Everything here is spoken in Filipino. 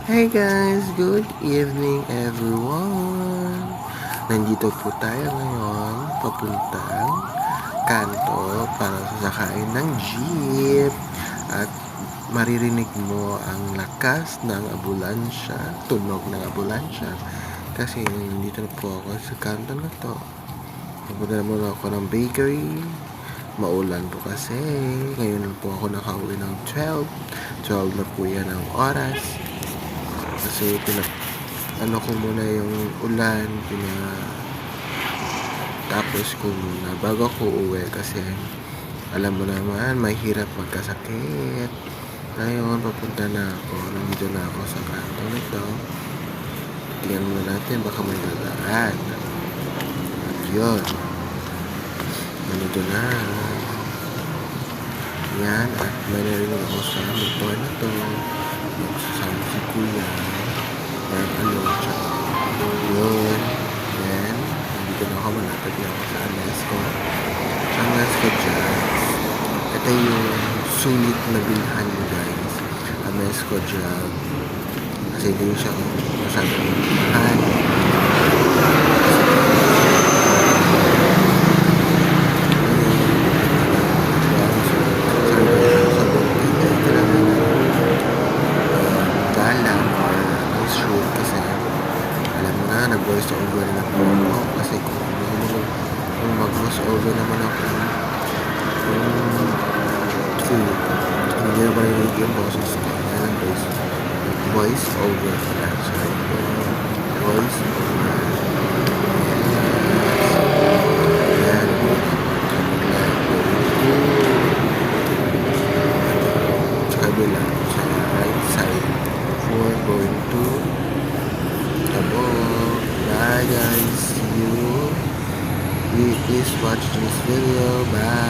Hey guys, good evening everyone. Nandito po tayo ngayon papuntang kanto para sasakain ng jeep at maririnig mo ang lakas ng ambulansya, tunog ng ambulansya kasi nandito na po ako sa kanto na to. Pupunta na muna ako ng bakery. Maulan po kasi. Ngayon lang po ako nakauwi ng 12 na po yan ang oras. Kasi ano ko muna yung ulan, tapos ko muna bago ako uwi kasi alam mo naman, mahirap magkasakit. Ngayon, papunta na ako. Nandito na ako sa kanto nito. Tingnan muna natin, baka may dadaan. At yun. Nandito na. Yan, at may narinig ako sa motor na to. Magsasama si kuya. At tsaka yun. Then, nandito na ako, malapit na ako sa Anesco. Anesco Jazz. Ito yung sulit na bilhan mo guys. Anesco Jazz. Kasi hindi siya masyadong mahal. Nag-voice over na po ako kasi kung mag-voice over naman ako food, hindi na ba yung boses ko yan voice over pala, sorry, voice over yan sa kabila sa right side 4 going to above. Bye guys, see you. Please watch this video. Bye.